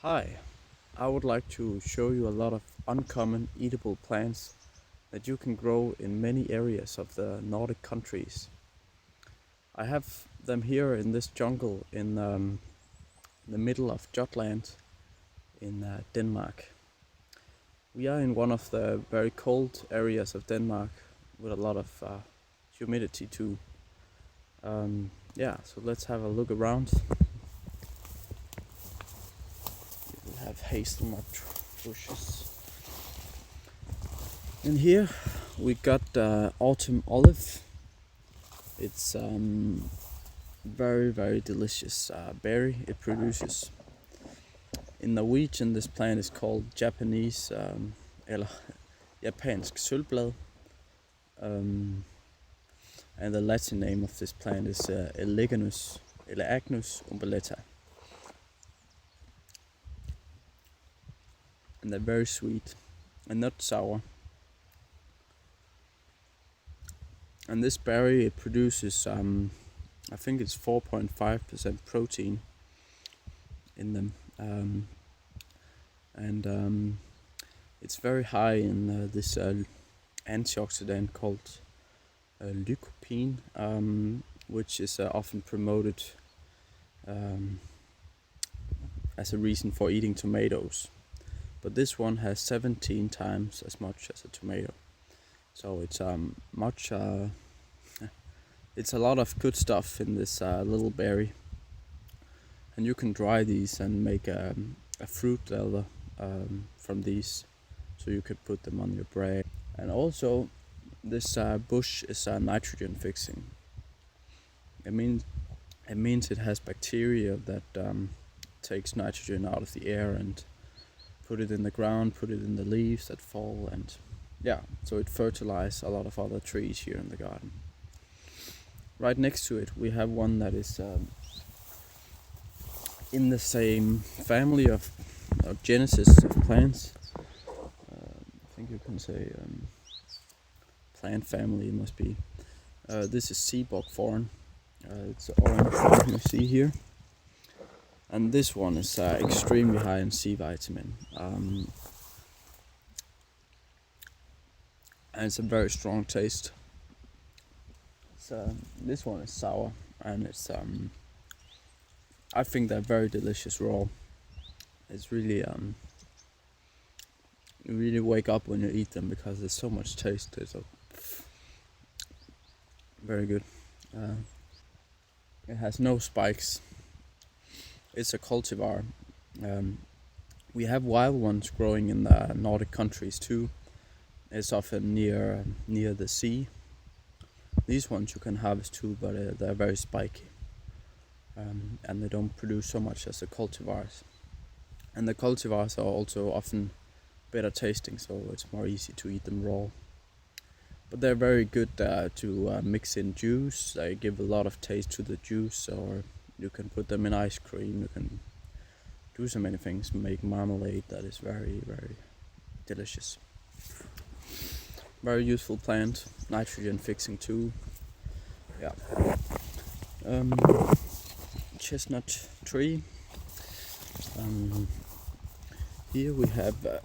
Hi, I would like to show you a lot of uncommon eatable plants that you can grow in many areas of the Nordic countries. I have them here in this jungle in the middle of Jutland in Denmark. We are in one of the very cold areas of Denmark with a lot of humidity too. So let's have a look around. We have hazelnut bushes. And here we got autumn olive. It's very delicious berry it produces. In Norwegian, this plant is called Japanese eller japansk sølvblad. And the Latin name of this plant is Elaeagnus umbellata. And they're very sweet and not sour. And this berry it produces I think it's 4.5% protein in them, and it's very high in this antioxidant called lycopene, which is often promoted as a reason for eating tomatoes. But this one has 17 times as much as a tomato, so it's it's a lot of good stuff in this little berry. And you can dry these and make a fruit leather from these, so you could put them on your bread. And also, this bush is nitrogen fixing. It means it has bacteria that takes nitrogen out of the air and put it in the ground, put it in the leaves that fall, and so it fertilizes a lot of other trees here in the garden. Right next to it, we have one that is in the same family of genesis of plants. I think you can say plant family, it must be. This is Seabuckthorn. It's orange one you see here. And this one is extremely high in C vitamin. And it's a very strong taste. This one is sour, and it's I think they're very delicious raw. It's really you really wake up when you eat them because there's so much taste. It's very good. It has no spikes. It's a cultivar. We have wild ones growing in the Nordic countries too. It's often near the sea. These ones you can harvest too, but they're very spiky, and they don't produce so much as the cultivars. And the cultivars are also often better tasting, so it's more easy to eat them raw. But they're very good to mix in juice. They give a lot of taste to the juice, or you can put them in ice cream. You can do so many things, make marmalade that is very delicious. Very useful plant, nitrogen fixing too. Chestnut tree. Here we have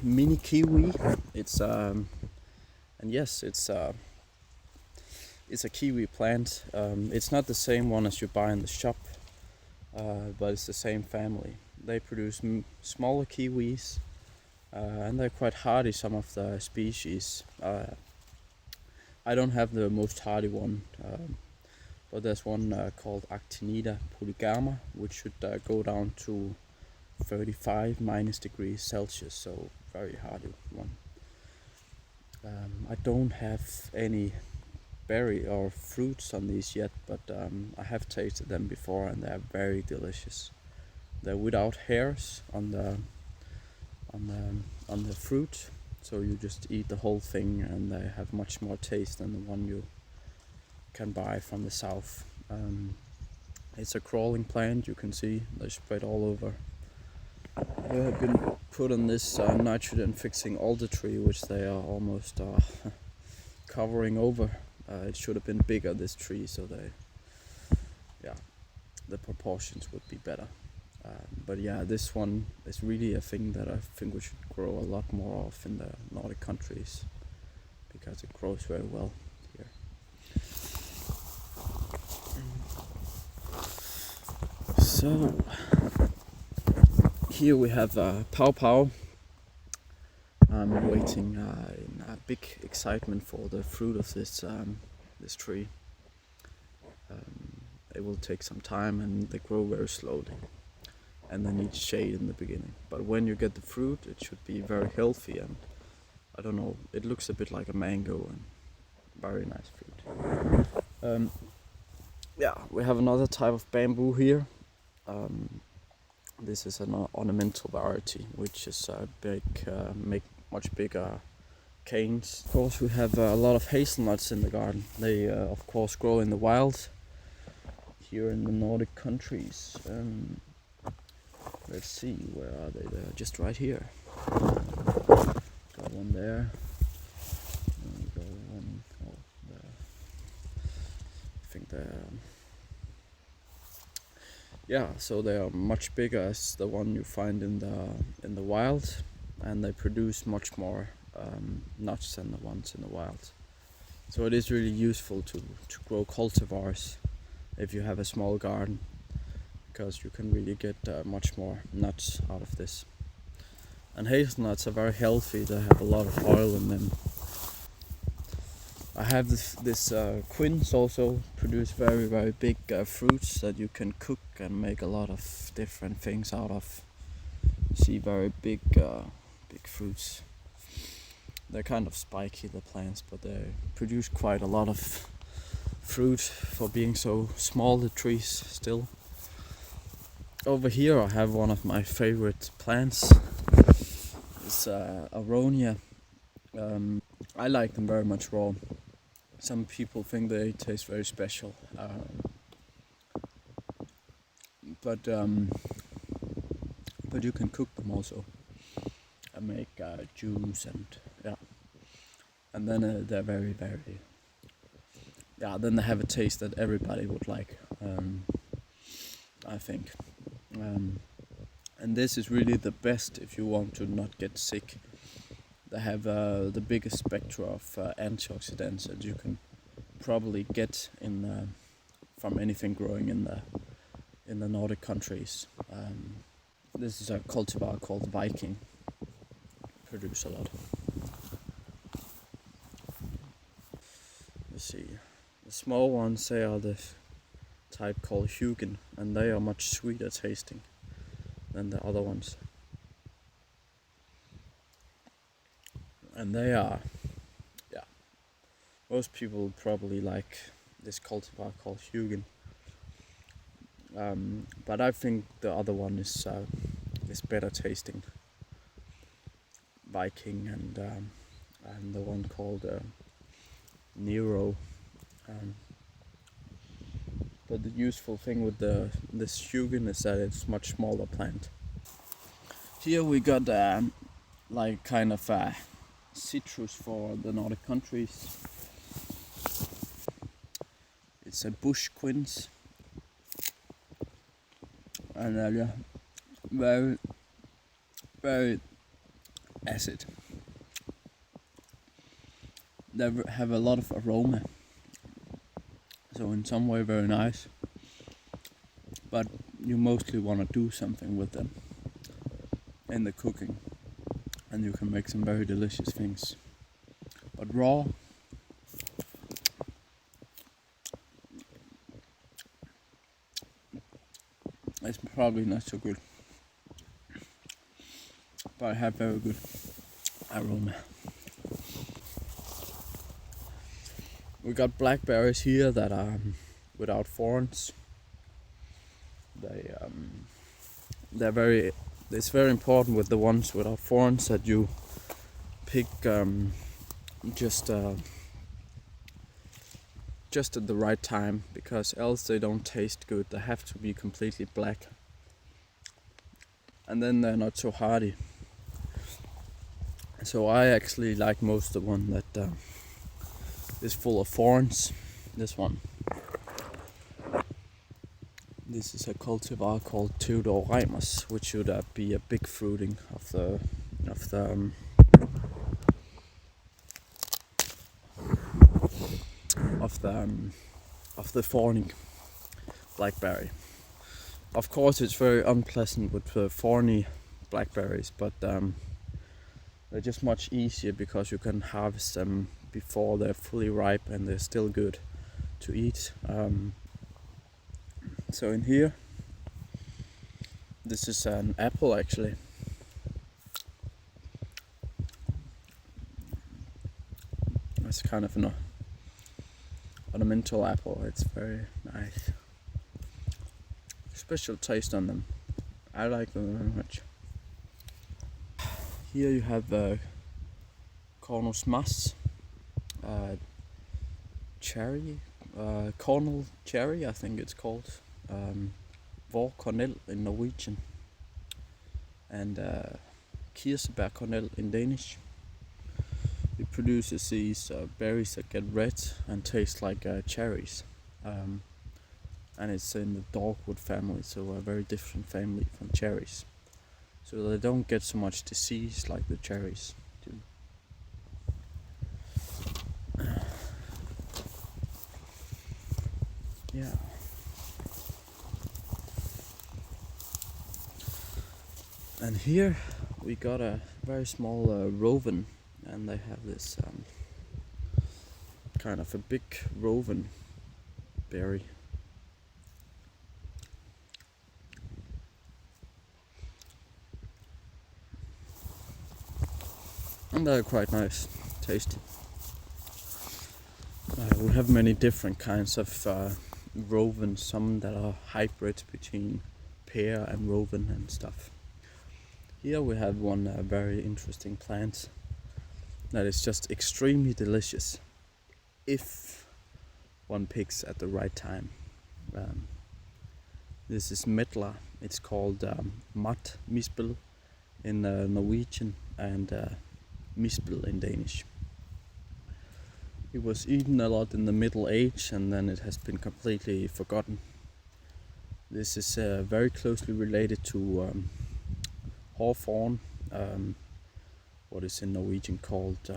mini kiwi. It's it's a kiwi plant. It's not the same one as you buy in the shop, but it's the same family. They produce smaller kiwis, and they're quite hardy, some of the species. I don't have the most hardy one, but there's one called Actinida polygamma, which should go down to 35 minus degrees Celsius, so very hardy one. I don't have any berry or fruits on these yet, but I have tasted them before, and they are very delicious. They're without hairs on the fruit, so you just eat the whole thing, and they have much more taste than the one you can buy from the south. It's a crawling plant, you can see they spread all over. They have been put on this nitrogen fixing alder tree, which they are almost covering over. It should have been bigger, this tree, so the proportions would be better. But yeah, this one is really a thing that I think we should grow a lot more of in the Nordic countries because it grows very well here. So here we have Pau Pau. I'm waiting in big excitement for the fruit of this tree. It will take some time and they grow very slowly. And they need shade in the beginning. But when you get the fruit, it should be very healthy and I don't know, it looks a bit like a mango and very nice fruit. Yeah, we have another type of bamboo here. This is an ornamental variety, which is make much bigger canes. Of course, we have a lot of hazelnuts in the garden. They, of course, grow in the wild here in the Nordic countries. Let's see, where are they? They're just right here. Got one there. And got one there. I think they're... Yeah, so they are much bigger as the one you find in the wild, and they produce much more nuts than the ones in the wild. So it is really useful to grow cultivars if you have a small garden, because you can really get much more nuts out of this. And hazelnuts are very healthy, they have a lot of oil in them. I have this Quince also produce very very big fruits that you can cook and make a lot of different things out of. You see very big fruits. They're kind of spiky, the plants, but they produce quite a lot of fruit for being so small, the trees still. Over here I have one of my favorite plants. It's Aronia. I like them very much raw. Some people think they taste very special, but you can cook them also and make juice and yeah, and then they're very very, yeah, then they have a taste that everybody would like, I think, and this is really the best if you want to not get sick. They have the biggest spectra of antioxidants that you can probably get from anything growing in the Nordic countries. This is a cultivar called Viking. Produce a lot. Let's see. The small ones, they are the type called Hugin, and they are much sweeter tasting than the other ones. And they are, yeah, most people probably like this cultivar called Hugin. But I think the other one is better tasting, Viking, and the one called Nero. But the useful thing with this Hugin is that it's much smaller plant. Here we got like kind of citrus for the Nordic countries. It's a bush quince, and yeah, very very acid. They have a lot of aroma, so in some way very nice, but you mostly want to do something with them in the cooking, and you can make some very delicious things. But raw, it's probably not so good, but I have very good aroma. We got blackberries here that are without thorns. They're very. It's very important with the ones without thorns that you pick just at the right time, because else they don't taste good. They have to be completely black, and then they're not so hardy. So I actually like most the one that is full of thorns. This one. This is a cultivar called Theodor, which should be a big fruiting of the of the um, of the of the thorny blackberry. Of course, it's very unpleasant with thorny blackberries, but they're just much easier because you can harvest them before they're fully ripe and they're still good to eat. So in here, this is an apple actually. It's kind of an ornamental apple. It's very nice. Special taste on them. I like them very much. Here you have Cornus mas, cherry, cornel cherry I think it's called, Kornel in Norwegian, and Kirsebærkornel in Danish. It produces these berries that get red and taste like cherries, and it's in the dogwood family, so a very different family from cherries. So they don't get so much disease like the cherries do. Yeah. And here we got a very small rowan, and they have this kind of a big rowan berry. And they're quite nice, tasty. We have many different kinds of rowan, some that are hybrid between pear and rowan and stuff. Here we have one very interesting plant that is just extremely delicious if one picks at the right time. This is medlar. It's called mat mispel in Norwegian and mispel in Danish. It was eaten a lot in the Middle Age and then it has been completely forgotten. This is very closely related to hawthorn, what is in Norwegian called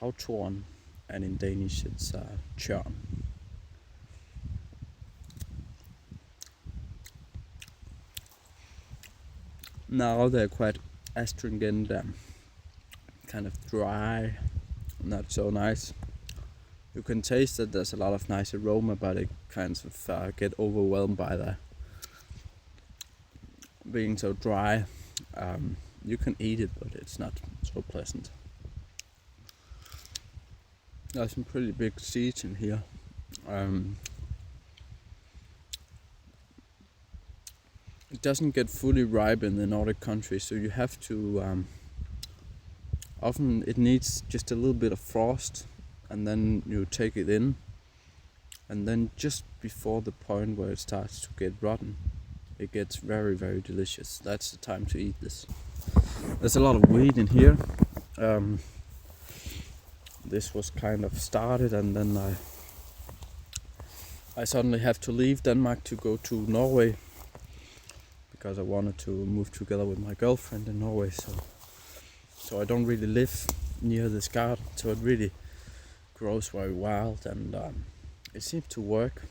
havtorn, and in Danish it's tjørn. Now they're quite astringent, kind of dry, not so nice. You can taste that there's a lot of nice aroma, but it kind of get overwhelmed by the being so dry. You can eat it, but it's not so pleasant. There's some pretty big seeds in here. It doesn't get fully ripe in the Nordic countries, so you have to often it needs just a little bit of frost, and then you take it in, and then just before the point where it starts to get rotten, it gets very, very delicious. That's the time to eat this. There's a lot of weed in here. This was kind of started, and then I suddenly have to leave Denmark to go to Norway because I wanted to move together with my girlfriend in Norway. So I don't really live near this garden, so it really grows very wild, and it seems to work.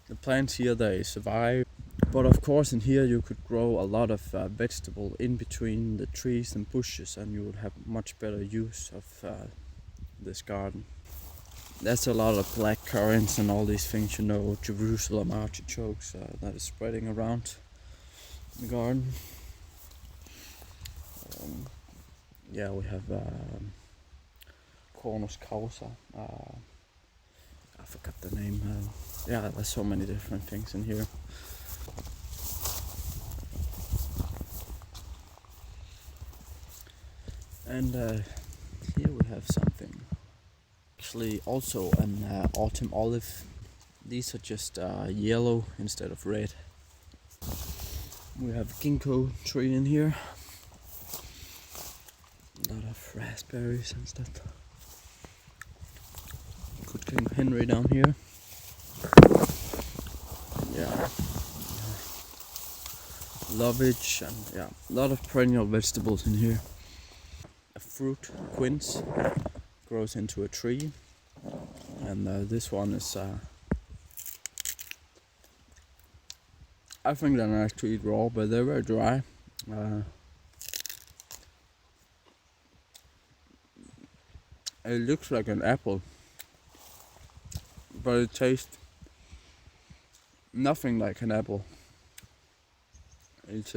The plants here, they survive, but of course in here you could grow a lot of vegetable in between the trees and bushes, and you would have much better use of this garden. There's a lot of black currants and all these things, Jerusalem artichokes that is spreading around the garden. Yeah, we have Cornus causa. I forgot the name. Yeah, there's so many different things in here. And here we have something. Actually, also an autumn olive. These are just yellow instead of red. We have ginkgo tree in here. A lot of raspberries and stuff. Good King Henry down here. yeah, lovage, and yeah, a lot of perennial vegetables in here. A fruit, quince, grows into a tree, and this one is. I think they're nice to eat raw, but they're very dry. Uh, it looks like an apple, but it tastes nothing like an apple. It's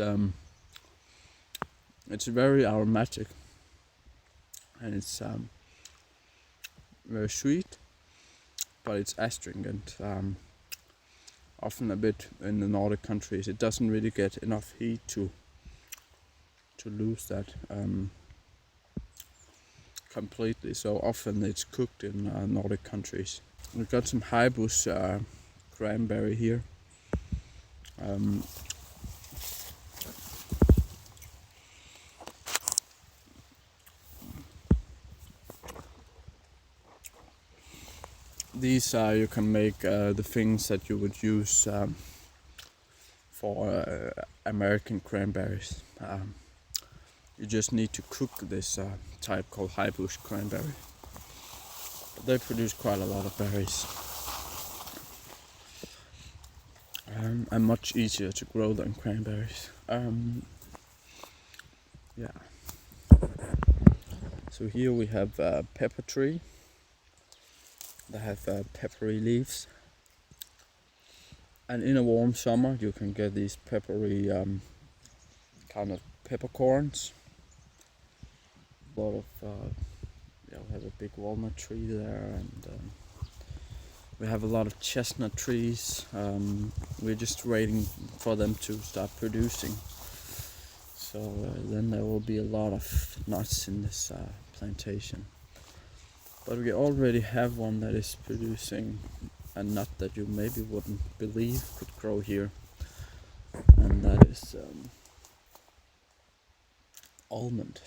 it's very aromatic, and it's very sweet, but it's astringent. Often a bit in the Nordic countries, it doesn't really get enough heat to lose that completely. So often it's cooked in Nordic countries. We've got some Highbush cranberry here. These you can make the things that you would use for American cranberries. You just need to cook this type called Highbush cranberry. But they produce quite a lot of berries. And much easier to grow than cranberries. Yeah. So here we have a pepper tree. They have peppery leaves. And in a warm summer you can get these peppery kind of peppercorns. A lot of we have a big walnut tree there, and we have a lot of chestnut trees. We're just waiting for them to start producing. So then there will be a lot of nuts in this plantation. But we already have one that is producing a nut that you maybe wouldn't believe could grow here, and that is almond.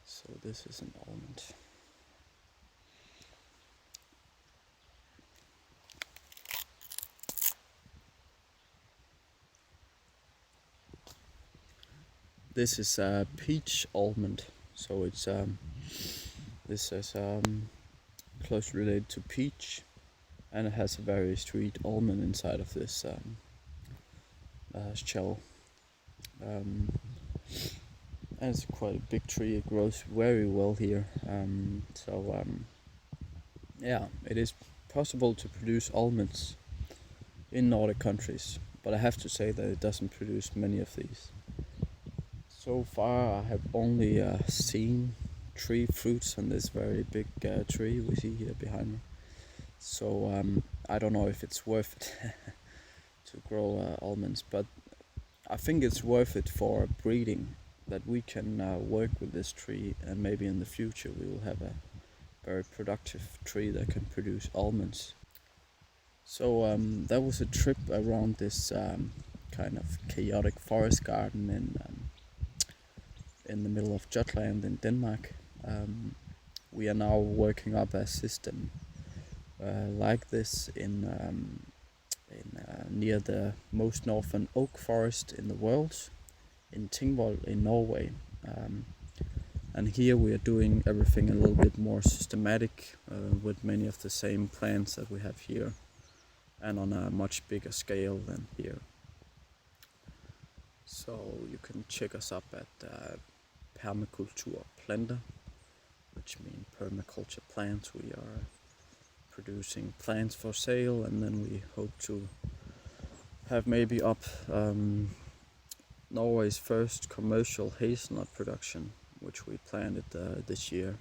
So this is an almond. This is a peach almond, so it's this is closely related to peach, and it has a very sweet almond inside of this shell. And it's quite a big tree. It grows very well here. Yeah, it is possible to produce almonds in Nordic countries, but I have to say that it doesn't produce many of these. So far I have only seen 3 fruits on this very big tree we see here behind me. So I don't know if it's worth it to grow almonds, but I think it's worth it for breeding, that we can work with this tree, and maybe in the future we will have a very productive tree that can produce almonds. So that was a trip around this kind of chaotic forest garden in the middle of Jutland in Denmark. We are now working up a system like this in near the most northern oak forest in the world, in Tingvoll in Norway. And here we are doing everything a little bit more systematic, with many of the same plants that we have here, and on a much bigger scale than here. So you can check us up at permaculture planter, which means permaculture plants. We are producing plants for sale, and then we hope to have maybe up Norway's first commercial hazelnut production, which we planted this year.